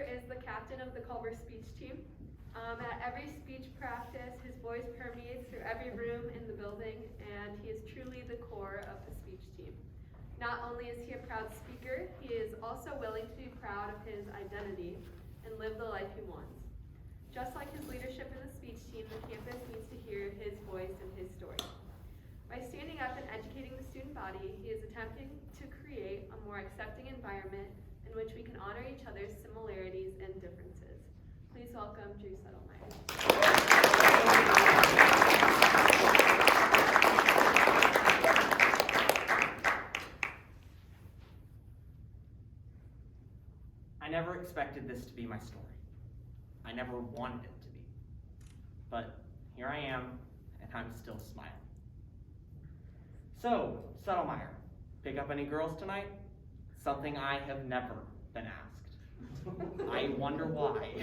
Culver is the captain of the Culver speech team. At every speech practice, his voice permeates through every room in the building, and he is truly the core of the speech team. Not only is he a proud speaker, he is also willing to be proud of his identity and live the life he wants. Just like his leadership in the speech team, the campus needs to hear his voice and his story. By standing up and educating the student body, he is attempting to create a more accepting environment in which we can honor each other's similarities and differences. Please welcome Drew Seddlemeyer. I never expected this to be my story. I never wanted it to be. But here I am, and I'm still smiling. So, Seddlemeyer, pick up any girls tonight? Something I have never been asked. I wonder why.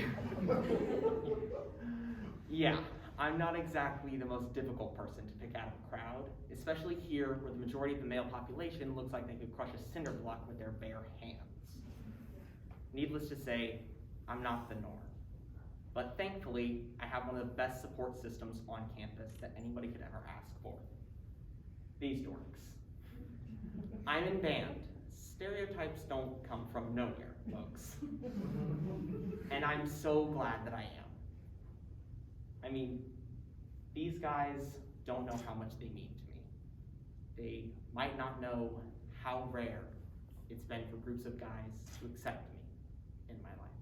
Yeah, I'm not exactly the most difficult person to pick out of a crowd, especially here where the majority of the male population looks like they could crush a cinder block with their bare hands. Needless to say, I'm not the norm. But thankfully, I have one of the best support systems on campus that anybody could ever ask for. These dorks. I'm in band. Stereotypes don't come from nowhere, folks. And I'm so glad that I am. I mean, these guys don't know how much they mean to me. They might not know how rare it's been for groups of guys to accept me in my life.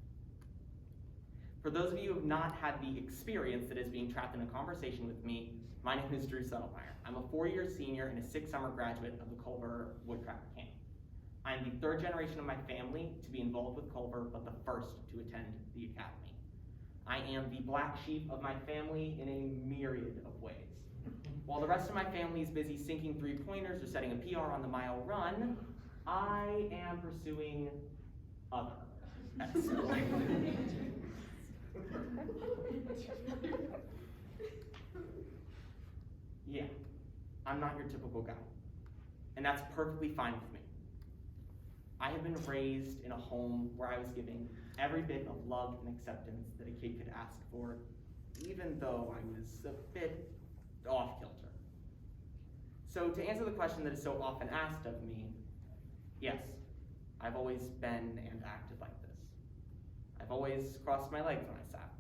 For those of you who have not had the experience that is being trapped in a conversation with me, my name is Drew Seddlemeyer. I'm a 4-year senior and a 6th summer graduate of the Culver Woodcraft Camp. I'm the 3rd generation of my family to be involved with Culver, but the 1st to attend the academy. I am the black sheep of my family in a myriad of ways. While the rest of my family is busy sinking 3-pointers or setting a PR on the mile run, I am pursuing other excellence. Yeah, I'm not your typical guy, and that's perfectly fine with me. I have been raised in a home where I was given every bit of love and acceptance that a kid could ask for, even though I was a bit off kilter. So to answer the question that is so often asked of me, yes, I've always been and acted like this. I've always crossed my legs when I sat.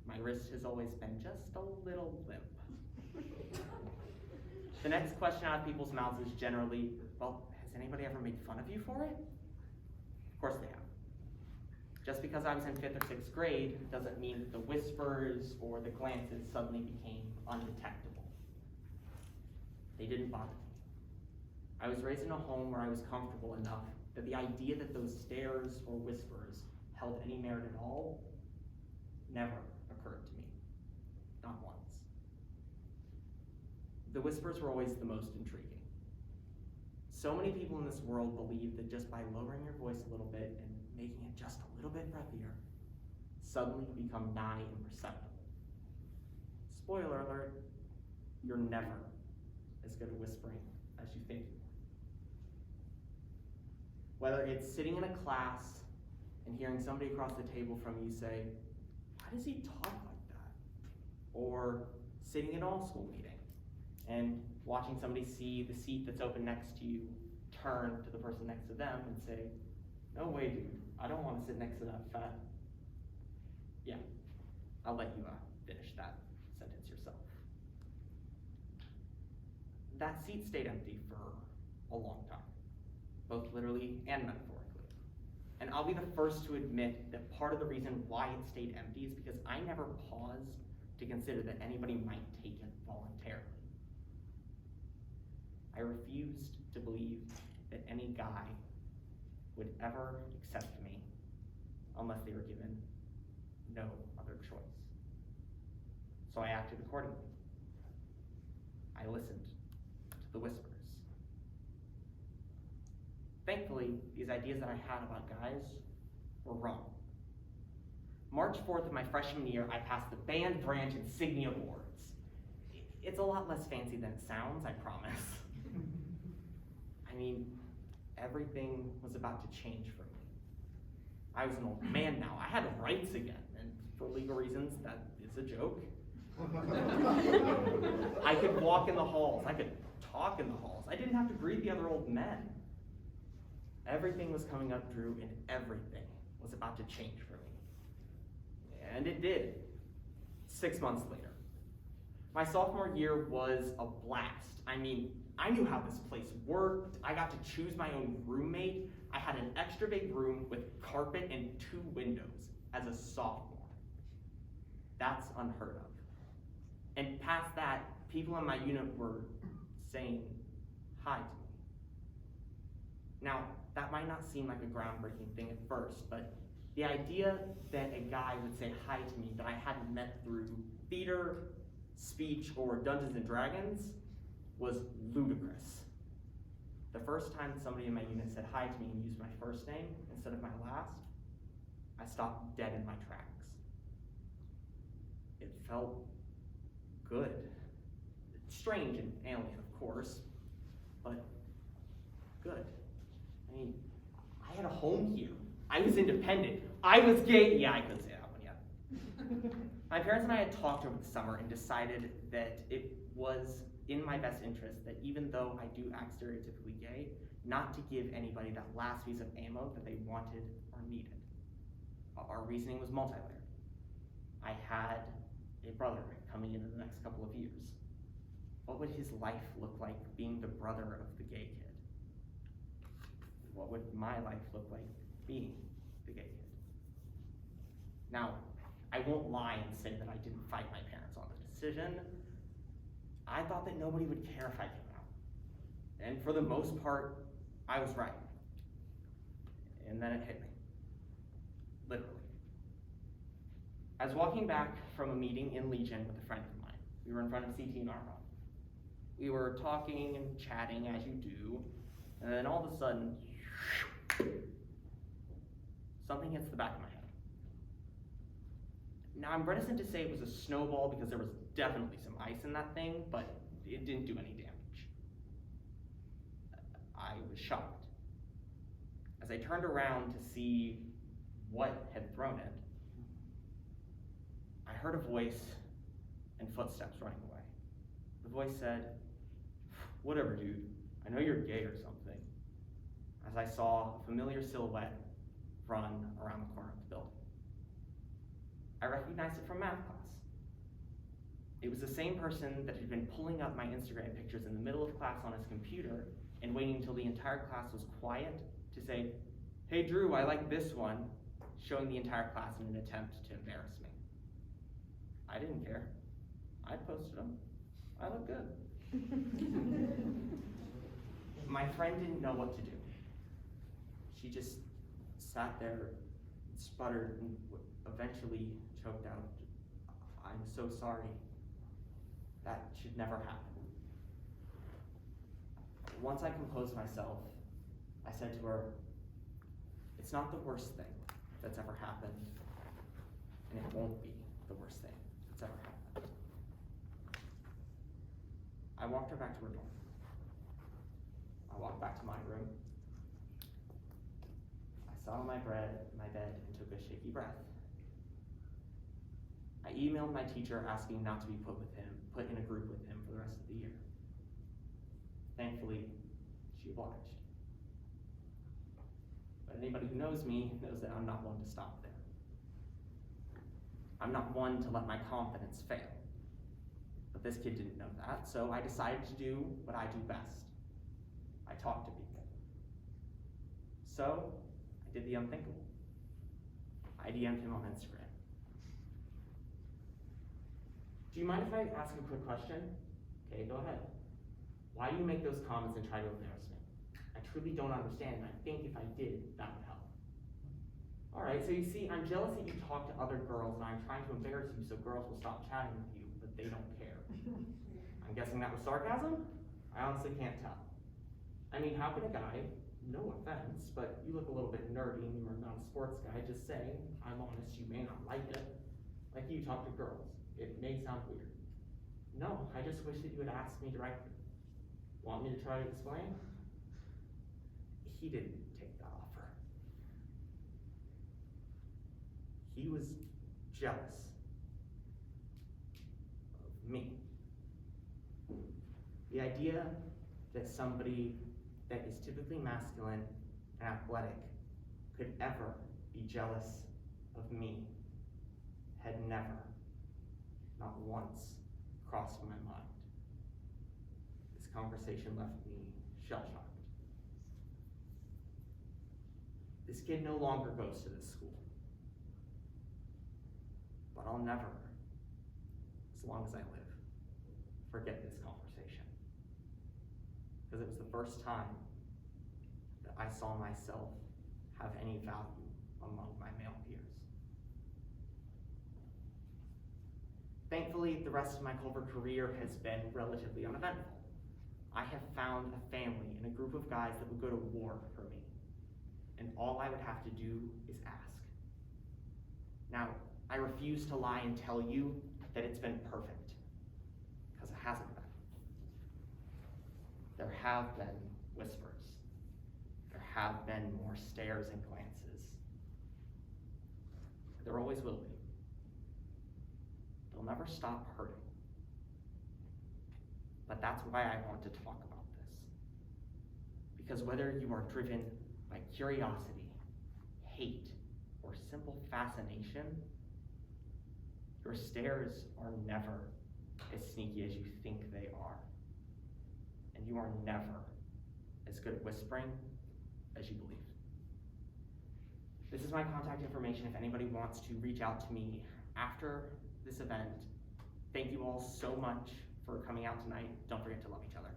My wrist has always been just a little limp. The next question out of people's mouths is generally, well, has anybody ever made fun of you for it? Of course they have. Just because I was in 5th or 6th grade doesn't mean that the whispers or the glances suddenly became undetectable. They didn't bother me. I was raised in a home where I was comfortable enough that the idea that those stares or whispers held any merit at all never occurred to me, not once. The whispers were always the most intriguing. So many people in this world believe that just by lowering your voice a little bit and making it just a little bit breathier, suddenly you become nigh imperceptible. Spoiler alert, you're never as good at whispering as you think you are. Whether it's sitting in a class and hearing somebody across the table from you say, why does he talk like that? Or sitting in all school meeting and watching somebody see the seat that's open next to you turn to the person next to them and say, no way, dude, I don't want to sit next to that fat. Yeah, I'll let you finish that sentence yourself. That seat stayed empty for a long time, both literally and metaphorically. And I'll be the first to admit that part of the reason why it stayed empty is because I never paused to consider that anybody might take it voluntarily. I refused to believe that any guy would ever accept me unless they were given no other choice. So I acted accordingly. I listened to the whispers. Thankfully, these ideas that I had about guys were wrong. March 4th of my freshman year, I passed the band branch insignia awards. It's a lot less fancy than it sounds, I promise. I mean, everything was about to change for me. I was an old man now. I had rights again, and for legal reasons, that is a joke. I could walk in the halls. I could talk in the halls. I didn't have to greet the other old men. Everything was coming up, Drew, and everything was about to change for me. And it did. 6 months later. My sophomore year was a blast. I mean, I knew how this place worked. I got to choose my own roommate. I had an extra big room with carpet and 2 windows as a sophomore. That's unheard of. And past that, people in my unit were saying hi to me. Now, that might not seem like a groundbreaking thing at first, but the idea that a guy would say hi to me that I hadn't met through theater, speech, or Dungeons and Dragons was ludicrous. The first time somebody in my unit said hi to me and used my first name instead of my last, I stopped dead in my tracks. It felt good. Strange and alien, of course, but good. I mean, I had a home here. I was independent. I was gay. Yeah, I couldn't say that one yet. My parents and I had talked over the summer and decided that it was in my best interest that even though I do act stereotypically gay, not to give anybody that last piece of ammo that they wanted or needed. Our reasoning was multi-layered. I had a brother coming in the next couple of years. What would his life look like being the brother of the gay kid? What would my life look like being the gay kid? Now, I won't lie and say that I didn't fight my parents on the decision. I thought that nobody would care if I came out. And for the most part, I was right. And then it hit me. Literally. I was walking back from a meeting in Legion with a friend of mine. We were in front of CT and Arma. We were talking and chatting as you do, and then all of a sudden, something hits the back of my head. Now, I'm reticent to say it was a snowball because there was definitely some ice in that thing, but it didn't do any damage. I was shocked. As I turned around to see what had thrown it, I heard a voice and footsteps running away. The voice said, "Whatever, dude. I know you're gay or something." As I saw a familiar silhouette run around the corner of the building. I recognized it from math class. It was the same person that had been pulling up my Instagram pictures in the middle of class on his computer and waiting until the entire class was quiet to say, "Hey Drew, I like this one," showing the entire class in an attempt to embarrass me. I didn't care. I posted them. I look good. My friend didn't know what to do. She just sat there, sputtered, and eventually choked out, "I'm so sorry. That should never happen." Once I composed myself, I said to her, "It's not the worst thing that's ever happened, and it won't be the worst thing that's ever happened." I walked her back to her dorm. I walked back to my room. I sat on my bed and took a shaky breath. I emailed my teacher asking not to be put in a group with him for the rest of the year. Thankfully, she obliged. But anybody who knows me knows that I'm not one to stop there. I'm not one to let my confidence fail. But this kid didn't know that, so I decided to do what I do best. I talk to people. So, I did the unthinkable. I DM'd him on Instagram. "Do you mind if I ask a quick question?" "Okay, go ahead." "Why do you make those comments and try to embarrass me? I truly don't understand, and I think if I did, that would help." "Alright, so you see, I'm jealous that you talk to other girls, and I'm trying to embarrass you so girls will stop chatting with you, but they don't care." I'm guessing that was sarcasm? I honestly can't tell. I mean, how can a guy, no offense, but you look a little bit nerdy and you're not a sports guy, just say, "I'm honest, you may not like it," like you talk to girls. It may sound weird. "No, I just wish that you had asked me directly." Want me to try to explain? He didn't take that offer. he was jealous of me. The idea that somebody that is typically masculine and athletic could ever be jealous of me had never, not once, crossed my mind. This conversation left me shell-shocked. This kid no longer goes to this school. But I'll never, as long as I live, forget this conversation. Because it was the first time that I saw myself have any value among my male peers. Thankfully, the rest of my Culver career has been relatively uneventful. I have found a family and a group of guys that would go to war for me. And all I would have to do is ask. Now, I refuse to lie and tell you that it's been perfect, because it hasn't been. There have been whispers. There have been more stares and glances. There always will be. They'll never stop hurting. But that's why I want to talk about this. Because whether you are driven by curiosity, hate, or simple fascination, your stares are never as sneaky as you think they are. And you are never as good at whispering as you believe. This is my contact information if anybody wants to reach out to me after this event. Thank you all so much for coming out tonight. Don't forget to love each other.